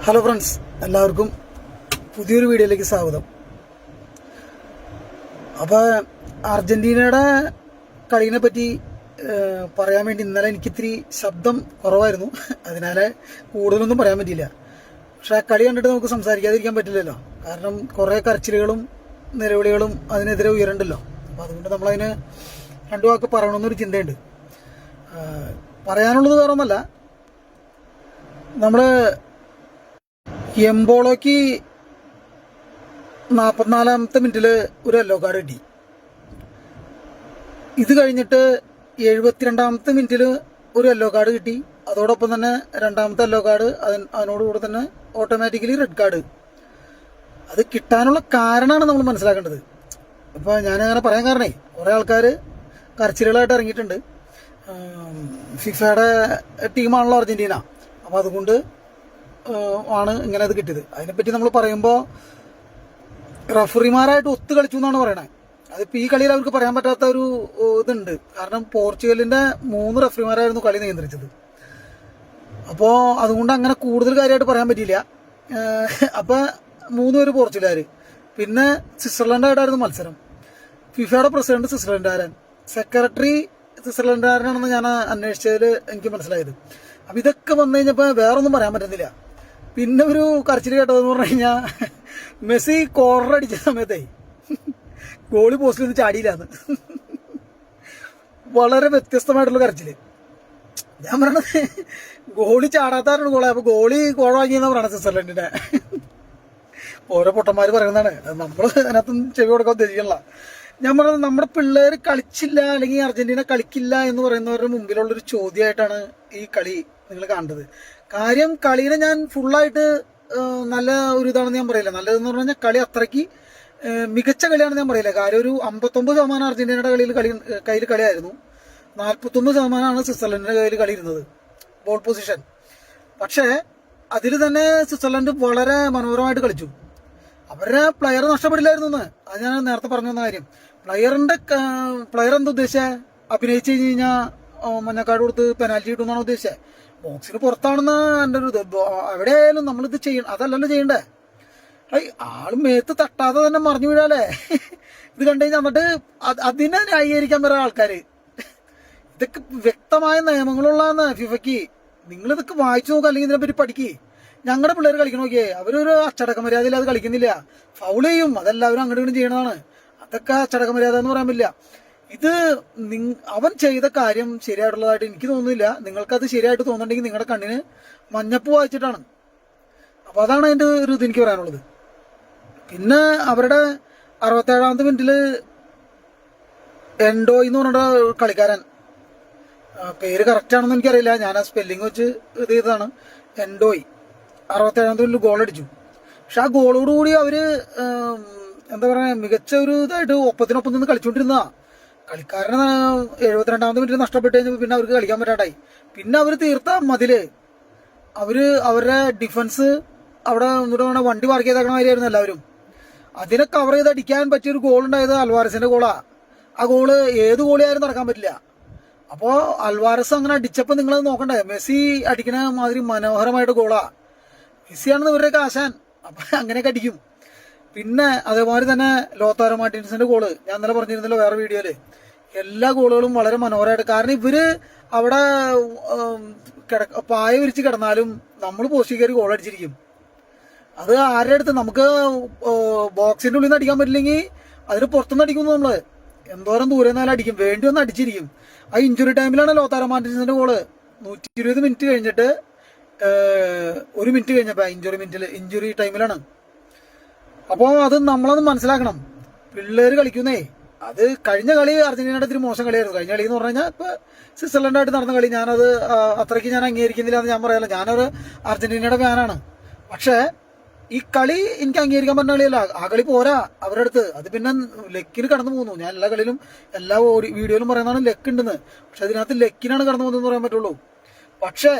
Hello friends, എല്ലാവർക്കും പുതിയൊരു വീഡിയോയിലേക്ക് സ്വാഗതം. അപ്പോൾ അർജന്റീനയുടെ കളീനെ പറ്റി പറയാൻ വേണ്ടി ഇന്നലെ എനിക്കിത്തിരി ശബ്ദം കുറവായിരുന്നു, അതിനാൽ കൂടുതലൊന്നും പറയാൻ പറ്റിയില്ല. പക്ഷെ ആ കളി കണ്ടിട്ട് നമുക്ക് സംസാരിക്കാതിരിക്കാൻ പറ്റില്ലല്ലോ, കാരണം കുറേ കരച്ചിലുകളും നിലവിളികളും അതിനെതിരെ ഉയരണ്ടല്ലോ. അപ്പോൾ അതുകൊണ്ട് നമ്മളതിന് രണ്ടു വാക്ക് പറയണമെന്നൊരു ചിന്തയുണ്ട്. പറയാനുള്ളത് വേറെ ഒന്നല്ല, നമ്മൾ എംബോളോക്ക് 44-ാമത്തെ മിനിറ്റിൽ ഒരു യെല്ലോ കാർഡ് കിട്ടി. ഇത് കഴിഞ്ഞിട്ട് 72-ാമത്തെ മിനിറ്റിൽ ഒരു യെല്ലോ കാർഡ് കിട്ടി. അതോടൊപ്പം തന്നെ രണ്ടാമത്തെ യെല്ലോ കാർഡ്, അതിനോടുകൂടെ തന്നെ ഓട്ടോമാറ്റിക്കലി റെഡ് കാർഡ്. അത് കിട്ടാനുള്ള കാരണമാണ് നമ്മൾ മനസ്സിലാക്കേണ്ടത്. ഇപ്പോൾ ഞാനങ്ങനെ പറയാൻ കാരണേ, കുറേ ആൾക്കാർ കരച്ചിലുകളായിട്ട് ഇറങ്ങിയിട്ടുണ്ട്. ഫിഫയുടെ ടീമാണല്ലോ അർജന്റീന, അപ്പോൾ അതുകൊണ്ട് ആണ് ഇങ്ങനെ അത് കിട്ടിയത്. അതിനെപ്പറ്റി നമ്മൾ പറയുമ്പോൾ റഫറിമാരായിട്ട് ഒത്തു കളിച്ചു എന്നാണ് പറയണത്. അതിപ്പോൾ ഈ കളിയിൽ അവർക്ക് പറയാൻ പറ്റാത്ത ഒരു ഇതുണ്ട്. കാരണം പോർച്ചുഗലിൻ്റെ 3 റഫറിമാരായിരുന്നു കളി നിയന്ത്രിച്ചത്. അപ്പോൾ അതുകൊണ്ട് അങ്ങനെ കൂടുതൽ കാര്യമായിട്ട് പറയാൻ പറ്റിയില്ല. അപ്പോൾ 3 പേര് പോർച്ചുഗലുകാർ, പിന്നെ സ്വിറ്റ്സർലൻഡായിട്ടായിരുന്നു മത്സരം. ഫിഫയുടെ പ്രസിഡന്റ് സ്വിറ്റ്സർലൻഡുകാരൻ, സെക്രട്ടറി സ്വിറ്റ്സർലൻഡുകാരനാണെന്ന് ഞാൻ അന്വേഷിച്ചതിൽ എനിക്ക് മനസ്സിലായത്. അപ്പം ഇതൊക്കെ വന്നു കഴിഞ്ഞപ്പോൾ വേറൊന്നും പറയാൻ പറ്റുന്നില്ല. പിന്നെ ഒരു കരച്ചിൽ കേട്ടതെന്ന് പറഞ്ഞു കഴിഞ്ഞാൽ, മെസ്സി കോർണർ അടിച്ച സമയത്തേ ഗോളി പോസ്റ്റിൽ നിന്ന് ചാടിയില്ലാന്ന്. വളരെ വ്യത്യസ്തമായിട്ടുള്ള കരച്ചില്. ഞാൻ പറയണത് ഗോളി ചാടാത്തവരാണ് ഗോളി. അപ്പോൾ ഗോളി ഗോൾ വാങ്ങിയെന്നാ പറയണത് സ്വിറ്റ്സർലൻഡിന്റെ. ഓരോ പൊട്ടന്മാർ പറയുന്നതാണ്, നമ്മൾ അതിനകത്തും ചെവി കൊടുക്കാൻ ഉദ്ദേശിക്കണില്ല. ഞാൻ പറഞ്ഞത് നമ്മുടെ പിള്ളേർ കളിച്ചില്ല, അല്ലെങ്കിൽ അർജന്റീന കളിക്കില്ല എന്ന് പറയുന്നവരുടെ മുമ്പിലുള്ളൊരു ചോദ്യമായിട്ടാണ് ഈ കളി നിങ്ങൾ കാണേണ്ടത്. കാര്യം കളീനെ ഞാൻ ഫുള്ളായിട്ട് നല്ല ഒരു ഇതാണെന്ന് ഞാൻ പറയില്ല. നല്ലതെന്ന് പറഞ്ഞു കഴിഞ്ഞാൽ കളി അത്രയ്ക്ക് മികച്ച കളിയാണെന്ന് ഞാൻ പറയില്ല. കാര്യം ഒരു 59% അർജന്റീനയുടെ കയ്യിൽ കളിയായിരുന്നു, 41% സ്വിറ്റ്സർലൻഡിന്റെ കയ്യിൽ കളി ഇരുന്നത് ബോൾ പൊസിഷൻ. പക്ഷേ അതിൽ തന്നെ സ്വിറ്റ്സർലൻഡ് വളരെ മനോഹരമായിട്ട് കളിച്ചു. അവരുടെ പ്ലെയർ നഷ്ടപ്പെടില്ലായിരുന്നു എന്ന്. അത് ഞാൻ നേരത്തെ പറഞ്ഞു വന്ന കാര്യം. പ്ലെയർ എന്താ ഉദ്ദേശിച്ചത്? അഭിനയിച്ച് കഴിഞ്ഞ് കഴിഞ്ഞാൽ മഞ്ഞക്കാട് കൊടുത്ത് പെനാൽറ്റി കിട്ടുമെന്നാണ് ഉദ്ദേശിച്ചത്. ബോക്സിന് പുറത്താണെന്ന് എൻ്റെ ഒരു ഇത്. എവിടെയായാലും നമ്മളിത് അതല്ലല്ലോ ചെയ്യണ്ടേ. ആള് മേത്ത് തട്ടാതെ തന്നെ മറിഞ്ഞു വീഴാലേ. ഇത് കണ്ടു കഴിഞ്ഞാൽ എന്നിട്ട് അതിനെ ന്യായീകരിക്കാൻ പറയുന്ന ആൾക്കാർ. ഇതൊക്കെ വ്യക്തമായ നിയമങ്ങളുള്ളതാണ് ഫിഫയ്ക്ക്. നിങ്ങളിതൊക്കെ വായിച്ചു നോക്കുക, അല്ലെങ്കിൽ ഇതിനെപ്പറ്റി പഠിക്കുക. ഞങ്ങളുടെ പിള്ളേർ കളിക്കണ നോക്കിയേ, അവരൊരു അച്ചടക്ക മര്യാദയിൽ അത് കളിക്കുന്നില്ല, ഫൗൾ ചെയ്യും. അതെല്ലാവരും അങ്ങോട്ട് ഇങ്ങോട്ട് ചെയ്യണതാണ്. അതൊക്കെ അച്ചടക്ക മര്യാദ എന്ന് പറയാൻ പറ്റില്ല. ഇത് അവൻ ചെയ്ത കാര്യം ശരിയായിട്ടുള്ളതായിട്ട് എനിക്ക് തോന്നുന്നില്ല. നിങ്ങൾക്കത് ശരിയായിട്ട് തോന്നുന്നുണ്ടെങ്കിൽ നിങ്ങളുടെ കണ്ണിന് മഞ്ഞപ്പൂ വായിച്ചിട്ടാണ്. അപ്പോൾ അതാണ് അതിൻ്റെ ഒരു ഇത് എനിക്ക് പറയാനുള്ളത്. പിന്നെ അവരുടെ 67-ാമത്തെ മിനിറ്റിൽ എൻഡോയ് എന്ന് പറഞ്ഞ കളിക്കാരൻ, പേര് കറക്റ്റാണെന്ന് എനിക്കറിയില്ല, ഞാൻ ആ സ്പെല്ലിങ് വെച്ച് ഇത് ചെയ്തതാണ്. എൻഡോയ് 67-ാമത്തെ മിനിറ്റിൽ ഗോൾ അടിച്ചു. പക്ഷെ ആ ഗോളോടുകൂടി അവര് എന്താ പറയുക, മികച്ച ഒരു ഇതായിട്ട് ഒപ്പത്തിനൊപ്പം നിന്ന് കളിച്ചുകൊണ്ടിരുന്നതാ. കളിക്കാരന് 72-ാമത്തെ മിനിറ്റ് നഷ്ടപ്പെട്ട് കഴിഞ്ഞപ്പോൾ പിന്നെ അവർക്ക് കളിക്കാൻ പറ്റാണ്ടായി. പിന്നെ അവർ തീർത്ത മതില്, അവരുടെ ഡിഫൻസ് അവിടെ ഒന്നുകൂടെ വണ്ടി പാർക്ക് ചെയ്തേക്കണ മാതിരിയായിരുന്നു എല്ലാവരും. അതിനെ കവർ ചെയ്ത് അടിക്കാൻ പറ്റിയൊരു ഗോൾ ഉണ്ടായത് അൽവാരസിന്റെ ഗോളാ. ആ ഗോള് ഏത് ഗോളിയായാലും നടക്കാൻ പറ്റില്ല. അപ്പോൾ അൽവാരസ് അങ്ങനെ അടിച്ചപ്പോൾ നിങ്ങളത് നോക്കണ്ടേ, മെസ്സി അടിക്കണ മാതിരി മനോഹരമായിട്ട് ഗോളാ. മെസ്സിയാണെന്ന് ഇവരുടെയൊക്കെ ആശാൻ. അപ്പം അങ്ങനെയൊക്കെ അടിക്കും. പിന്നെ അതേമാതിരി തന്നെ ലോത്താരോ മാർട്ടിൻസിന്റെ ഗോള് ഞാൻ ഇന്നലെ പറഞ്ഞിരുന്നല്ലോ വേറെ വീഡിയോയില്. എല്ലാ ഗോളുകളും വളരെ മനോഹരമായിട്ട്. കാരണം ഇവര് അവിടെ പായ വിരിച്ച് കിടന്നാലും നമ്മൾ പോസ്റ്റ് കയറി ഗോൾ അടിച്ചിരിക്കും. അത് ആരുടെ അടുത്ത് നമുക്ക് ബോക്സിന്റെ ഉള്ളിൽ നിന്ന് അടിക്കാൻ പറ്റില്ലെങ്കിൽ അതിന് പുറത്തുനിന്ന് അടിക്കുന്നു. നമ്മള് എന്തോരം ദൂരെ നിന്നാലും അടിക്കും, വേണ്ടി ഒന്ന് അടിച്ചിരിക്കും. ആ ഇഞ്ചുറി ടൈമിലാണ് ലോത്താരോ മാർട്ടിൻസിന്റെ ഗോള്. 120 മിനിറ്റ് കഴിഞ്ഞിട്ട് 1 മിനിറ്റ് കഴിഞ്ഞപ്പോ ഇഞ്ചുറി ടൈമിലാണ്. അപ്പോൾ അത് നമ്മളത് മനസ്സിലാക്കണം. പിള്ളേർ കളിക്കുന്നേ, അത് കഴിഞ്ഞ കളി അർജന്റീനയുടെ ഇത്തിരി മോശം കളിയായിരുന്നു. കഴിഞ്ഞ കളി എന്ന് പറഞ്ഞു കഴിഞ്ഞാൽ ഇപ്പൊ സ്വിറ്റ്സർലൻഡായിട്ട് നടന്ന കളി ഞാനത് അത്രയ്ക്ക് ഞാൻ അംഗീകരിക്കുന്നില്ല എന്ന് ഞാൻ പറയാല്ല. ഞാനൊരു അർജന്റീനയുടെ ഫാനാണ്. പക്ഷേ ഈ കളി എനിക്ക് അംഗീകരിക്കാൻ പറ്റുന്ന കളിയല്ല. ആ കളി പോരാ അവരുടെ അടുത്ത്. അത് പിന്നെ ലെക്കിന് കടന്നു പോകുന്നു. ഞാൻ എല്ലാ കളിയിലും എല്ലാ വീഡിയോയിലും പറയുന്നതാണ് ലെക്ക് ഉണ്ടെന്ന്. പക്ഷെ അതിനകത്ത് ലെക്കിനാണ് കടന്നു പോകുന്നതെന്ന് പറയാൻ പറ്റുള്ളൂ. പക്ഷേ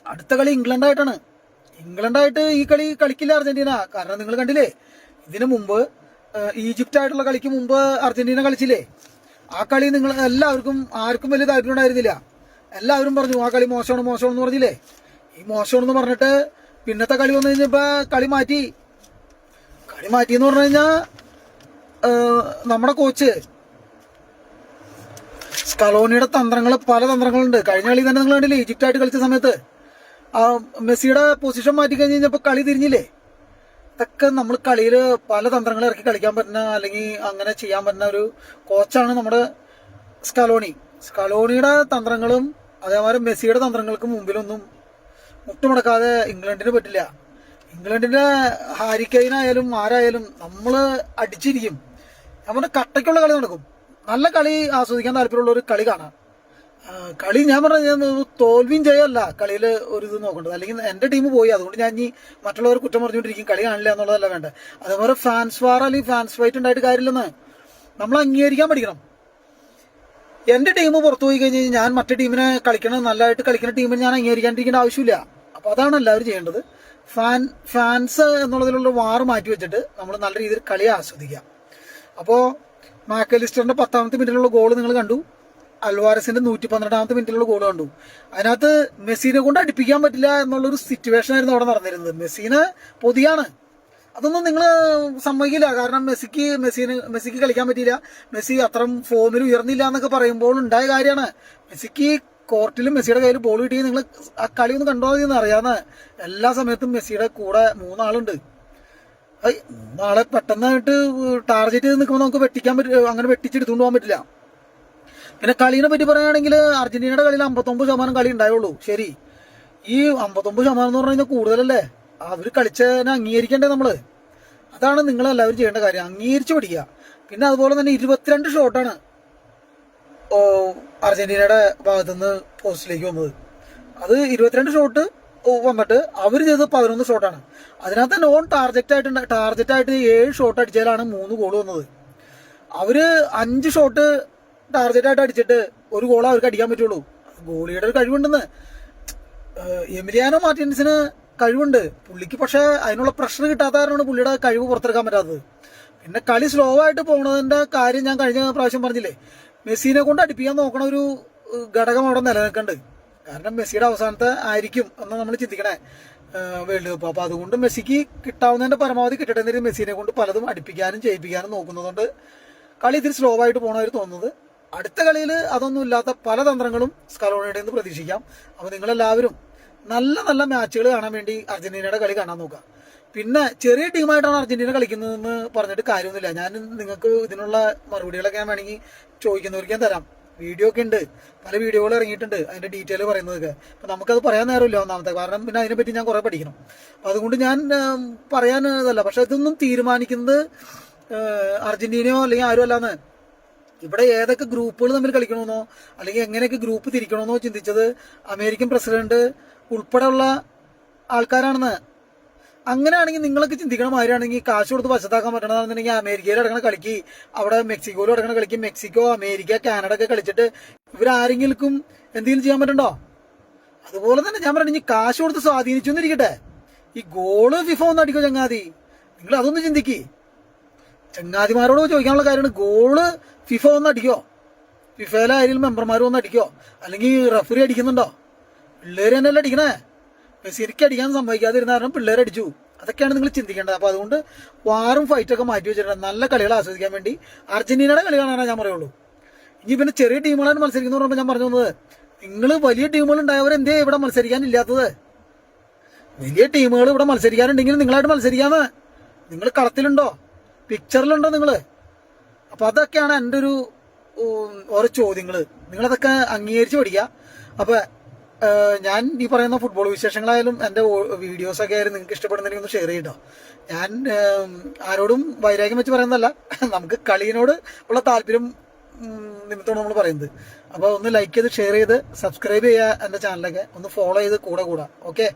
അടുത്ത കളി ഇംഗ്ലണ്ടായിട്ട് ഈ കളി കളിക്കില്ല അർജന്റീന. കാരണം നിങ്ങൾ കണ്ടില്ലേ, ഇതിനു മുമ്പ് ഈജിപ്റ്റായിട്ടുള്ള കളിക്ക് മുമ്പ് അർജന്റീന കളിച്ചില്ലേ. ആ കളി നിങ്ങൾ ആർക്കും വലിയ താല്പര്യം ഉണ്ടായിരുന്നില്ല. എല്ലാവരും പറഞ്ഞു ആ കളി മോശമാണെന്ന് പറഞ്ഞില്ലേ. ഈ മോശമാണെന്ന് പറഞ്ഞിട്ട് പിന്നത്തെ കളി വന്നു കഴിഞ്ഞപ്പോ കളി മാറ്റിയെന്ന് പറഞ്ഞു കഴിഞ്ഞാൽ നമ്മുടെ കോച്ച് സ്കലോണിയുടെ പല തന്ത്രങ്ങളുണ്ട്. കഴിഞ്ഞ കളി തന്നെ നിങ്ങൾ കണ്ടില്ലേ, ഈജിപ്റ്റായിട്ട് കളിച്ച സമയത്ത് മെസ്സിയുടെ പൊസിഷൻ മാറ്റി കഴിഞ്ഞ് കഴിഞ്ഞപ്പോൾ കളി തിരിഞ്ഞില്ലേ. ഇതൊക്കെ നമ്മൾ കളിയിൽ പല തന്ത്രങ്ങൾ ഇറക്കി കളിക്കാൻ പറ്റുന്ന അല്ലെങ്കിൽ അങ്ങനെ ചെയ്യാൻ പറ്റുന്ന ഒരു കോച്ചാണ് നമ്മുടെ സ്കലോണിയുടെ തന്ത്രങ്ങളും അതേമാതിരി മെസ്സിയുടെ തന്ത്രങ്ങൾക്ക് മുമ്പിലൊന്നും മുട്ടുമുടക്കാതെ ഇംഗ്ലണ്ടിന് പറ്റില്ല. ഇംഗ്ലണ്ടിന്റെ ഹാരി കെയ്നായാലും ആരായാലും നമ്മൾ അടിച്ചിരിക്കും. നമ്മുടെ കട്ടയ്ക്കുള്ള കളി നടക്കും. നല്ല കളി ആസ്വദിക്കാൻ താല്പര്യമുള്ള ഒരു കളി കാണാം. കളി ഞാൻ പറഞ്ഞ തോൽവിയും ചെയ്യല്ല കളിയിൽ ഒരു ഇത് നോക്കേണ്ടത്. അല്ലെങ്കിൽ എൻ്റെ ടീം പോയി അതുകൊണ്ട് ഞാൻ ഇനി മറ്റുള്ളവർ കുറ്റം പറഞ്ഞുകൊണ്ടിരിക്കും, കളി കാണില്ല എന്നുള്ളതല്ല വേണ്ടത്. അതേപോലെ ഫാൻസ് വാർ അല്ലെങ്കിൽ ഫാൻസ് ഫൈറ്റ് ഉണ്ടായിട്ട് കാര്യമില്ലെന്ന് നമ്മൾ അംഗീകരിക്കാൻ പഠിക്കണം. എൻ്റെ ടീം പുറത്തു പോയി കഴിഞ്ഞ് ഞാൻ മറ്റേ ടീമിനെ നല്ലതായിട്ട് കളിക്കുന്ന ടീമിനെ ഞാൻ അംഗീകരിക്കാണ്ടിരിക്കേണ്ട ആവശ്യമില്ല. അപ്പോൾ അതാണ് എല്ലാവരും ചെയ്യേണ്ടത്. ഫാൻസ് എന്നുള്ളതിലുള്ള വാർ മാറ്റി വെച്ചിട്ട് നമ്മൾ നല്ല രീതിയിൽ കളി ആസ്വദിക്കുക. അപ്പോൾ മാക്കലിസ്റ്ററിന്റെ 10ാമത്തെ മിനിറ്റിലുള്ള ഗോൾ നിങ്ങൾ കണ്ടു, അൽവാരസിന്റെ 112ാമത്തെ മിനിറ്റിലുള്ള ഗോൾ കണ്ടു. അതിനകത്ത് മെസ്സിനെ കൊണ്ട് അടുപ്പിക്കാൻ പറ്റില്ല എന്നുള്ളൊരു സിറ്റുവേഷൻ ആയിരുന്നു അവിടെ നടന്നിരുന്നത്. മെസ്സിനെ പൊതിയാണ്, അതൊന്നും നിങ്ങൾ സമ്മതിക്കില്ല. കാരണം മെസ്സിക്ക് കളിക്കാൻ പറ്റിയില്ല, മെസ്സി അത്രയും ഫോമിൽ ഉയർന്നില്ല എന്നൊക്കെ പറയുമ്പോൾ ഉണ്ടായ കാര്യമാണ്. മെസ്സിക്ക് കോർട്ടിലും മെസ്സിയുടെ കയ്യിൽ ബോൾ കിട്ടി നിങ്ങൾ ആ കളി ഒന്ന് കണ്ടോ എന്ന് അറിയാവുന്ന എല്ലാ സമയത്തും മെസ്സിയുടെ കൂടെ 3 ആളുണ്ട്. നാളെ പെട്ടെന്നായിട്ട് ടാർഗറ്റ് ചെയ്ത് നിൽക്കുമ്പോൾ നമുക്ക് അങ്ങനെ വെട്ടിച്ചെടുത്തുകൊണ്ട് പോകാൻ പറ്റില്ല. പിന്നെ കളീനെ പറ്റി പറയുകയാണെങ്കിൽ അർജന്റീനയുടെ കളിയിൽ 59% കളി ഉണ്ടായുള്ളൂ. ശരി, ഈ 59% എന്ന് പറഞ്ഞു കഴിഞ്ഞാൽ കൂടുതലല്ലേ. അവർ കളിച്ചതിനെ അംഗീകരിക്കണ്ടേ നമ്മള്. അതാണ് നിങ്ങളെല്ലാവരും ചെയ്യേണ്ട കാര്യം, അംഗീകരിച്ച് പഠിക്കുക. പിന്നെ അതുപോലെ തന്നെ 22 ഷോട്ടാണ് അർജന്റീനയുടെ ഭാഗത്തുനിന്ന് പോസ്റ്റിലേക്ക് വന്നത്. അത് 22 ഷോട്ട് വന്നിട്ട് അവർ ചെയ്തത് 11 ഷോട്ടാണ്. അതിനകത്ത് നോൺ ടാർജറ്റായിട്ട് 7 ഷോട്ട് അടിച്ചാലാണ് 3 ഗോൾ വന്നത്. അവര് 5 ഷോട്ട് ടാർജറ്റായിട്ട് അടിച്ചിട്ട് 1 ഗോൾ അവർക്ക് അടിക്കാൻ പറ്റുള്ളൂ. ഗോളിയുടെ ഒരു കഴിവുണ്ടെന്ന്. എമിലിയാനോ മാർട്ടിനസിന് കഴിവുണ്ട് പുള്ളിക്ക്, പക്ഷെ അതിനുള്ള പ്രഷർ കിട്ടാത്ത കാരണമാണ് പുള്ളിയുടെ കഴിവ് പുറത്തെടുക്കാൻ പറ്റാത്തത്. പിന്നെ കളി സ്ലോ ആയിട്ട് പോകുന്നതിന്റെ കാര്യം ഞാൻ കഴിഞ്ഞ പ്രാവശ്യം പറഞ്ഞില്ലേ, മെസ്സിനെ കൊണ്ട് അടുപ്പിക്കാൻ നോക്കണ ഒരു ഘടകം അവിടെ നിലനിൽക്കുന്നുണ്ട്. കാരണം മെസ്സിയുടെ അവസാനത്തെ ആയിരിക്കും എന്ന് നമ്മൾ ചിന്തിക്കണേ വേൾഡ് കപ്പ്. അപ്പൊ അതുകൊണ്ട് മെസ്സിക്ക് കിട്ടാവുന്നതിന്റെ പരമാവധി കിട്ടേണ്ടതിന് മെസ്സിനെ കൊണ്ട് പലതും അടുപ്പിക്കാനും ചെയ്യിപ്പിക്കാനും നോക്കുന്നതുകൊണ്ട് കളി ഇതിൽ സ്ലോ ആയിട്ട് പോകണവർ തോന്നുന്നത്. അടുത്ത കളിയിൽ അതൊന്നും ഇല്ലാത്ത പല തന്ത്രങ്ങളും സ്കലോണിയുടെ നിന്ന് പ്രതീക്ഷിക്കാം. അപ്പൊ നിങ്ങളെല്ലാവരും നല്ല നല്ല മാച്ചുകൾ കാണാൻ വേണ്ടി അർജന്റീനയുടെ കളി കാണാൻ നോക്കുക. പിന്നെ ചെറിയ ടീമായിട്ടാണ് അർജന്റീന കളിക്കുന്നതെന്ന് പറഞ്ഞിട്ട് കാര്യമൊന്നുമില്ല. ഞാൻ നിങ്ങൾക്ക് ഇതിനുള്ള മറുപടികളൊക്കെ ഞാൻ വേണമെങ്കിൽ ചോദിക്കുന്നവർക്ക് ഞാൻ തരാം. വീഡിയോ ഒക്കെ ഉണ്ട്, പല വീഡിയോകൾ ഇറങ്ങിയിട്ടുണ്ട് അതിന്റെ ഡീറ്റെയിൽ പറയുന്നതൊക്കെ. അപ്പൊ നമുക്കത് പറയാൻ നേരമില്ല ഒന്നാമത്തെ കാരണം. പിന്നെ അതിനെപ്പറ്റി ഞാൻ കുറെ പഠിക്കണം. അപ്പൊ അതുകൊണ്ട് ഞാൻ പറയാൻ ഇതല്ല. പക്ഷെ ഇതൊന്നും തീരുമാനിക്കുന്നത് അർജന്റീനയോ അല്ലെങ്കിൽ ആരും അല്ലാന്ന്. ഇവിടെ ഏതൊക്കെ ഗ്രൂപ്പുകൾ തമ്മിൽ കളിക്കണമെന്നോ അല്ലെങ്കിൽ എങ്ങനെയൊക്കെ ഗ്രൂപ്പ് തിരിക്കണമെന്നോ ചിന്തിച്ചത് അമേരിക്കൻ പ്രസിഡന്റ് ഉൾപ്പെടെയുള്ള ആൾക്കാരാണെന്ന്. അങ്ങനെയാണെങ്കിൽ നിങ്ങളൊക്കെ ചിന്തിക്കണ മാതിരിയാണെങ്കിൽ കാശ് കൊടുത്ത് വശത്താക്കാൻ പറ്റണമെന്നുണ്ടെങ്കിൽ അമേരിക്കയിൽ അടങ്ങണ കളിക്ക്, അവിടെ മെക്സിക്കോയിലും അടങ്ങണ കളിക്ക്, മെക്സിക്കോ അമേരിക്ക കാനഡ ഒക്കെ കളിച്ചിട്ട് ഇവരാരെങ്കിലും എന്തെങ്കിലും ചെയ്യാൻ പറ്റണ്ടോ? അതുപോലെ തന്നെ ഞാൻ പറഞ്ഞു, കാശ് കൊടുത്ത് സ്വാധീനിച്ചു എന്നിരിക്കട്ടെ, ഈ ഗോള് ഫിഫ ഒന്ന് അടിക്കോ ചങ്ങാതി? നിങ്ങൾ അതൊന്ന് ചിന്തിക്ക്. ചങ്ങാതിമാരോട് ചോദിക്കാനുള്ള കാര്യമാണ്, ഗോള് ഫിഫ ഒന്ന് അടിക്കോ? ഫിഫയിലെ ആരെങ്കിലും മെമ്പർമാരും ഒന്ന് അടിക്കോ? അല്ലെങ്കിൽ റഫറി അടിക്കുന്നുണ്ടോ? പിള്ളേര് തന്നെയല്ലേ അടിക്കണേ. മെസ്സിക്ക് അടിക്കാൻ സംഭവിക്കാതിരുന്ന കാരണം പിള്ളേരെ അടിച്ചു. അതൊക്കെയാണ് നിങ്ങൾ ചിന്തിക്കേണ്ടത്. അപ്പൊ അതുകൊണ്ട് വാറും ഫൈറ്റൊക്കെ മാറ്റി വെച്ചിട്ടുണ്ട് നല്ല കളികൾ ആസ്വദിക്കാൻ വേണ്ടി. അർജന്റീനയുടെ കളി കാണാനാണ് ഞാൻ പറയുള്ളൂ. ഇനി പിന്നെ ചെറിയ ടീമുകളാണ് മത്സരിക്കുന്ന പറയുമ്പോൾ ഞാൻ പറഞ്ഞു തന്നത്, നിങ്ങൾ വലിയ ടീമുകൾ ഉണ്ടായവരെന്തേ ഇവിടെ മത്സരിക്കാൻ ഇല്ലാത്തത്? വലിയ ടീമുകൾ ഇവിടെ മത്സരിക്കാനുണ്ടെങ്കിൽ നിങ്ങളായിട്ട് മത്സരിക്കാന്ന്. നിങ്ങൾ കളത്തിലുണ്ടോ, പിക്ചറിലുണ്ടോ നിങ്ങള്? അപ്പൊ അതൊക്കെയാണ് എൻ്റെ ഒരു ഓരോ ചോദ്യങ്ങള്. നിങ്ങളതൊക്കെ അംഗീകരിച്ച് പഠിക്കുക. അപ്പൊ ഞാൻ ഈ പറയുന്ന ഫുട്ബോൾ വിശേഷങ്ങളായാലും എൻ്റെ വീഡിയോസൊക്കെ ആയാലും നിങ്ങൾക്ക് ഇഷ്ടപ്പെടുന്നെങ്കിൽ ഒന്ന് ഷെയർ ചെയ്യട്ടോ. ഞാൻ ആരോടും വൈരാഗ്യം വെച്ച് പറയുന്നതല്ല, നമുക്ക് കളിയിനോട് ഉള്ള താല്പര്യം നിമിത്തമാണ് നമ്മൾ പറയുന്നത്. അപ്പോൾ ഒന്ന് ലൈക്ക് ചെയ്ത് ഷെയർ ചെയ്ത് സബ്സ്ക്രൈബ് ചെയ്യുക, എൻ്റെ ചാനലൊക്കെ ഒന്ന് ഫോളോ ചെയ്ത് കൂടെ. ഓക്കെ,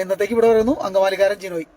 ഇന്നത്തേക്ക് ഇവിടെ പറയുന്നു. അങ്കമാലിക്കാരൻ ജിനോയ്.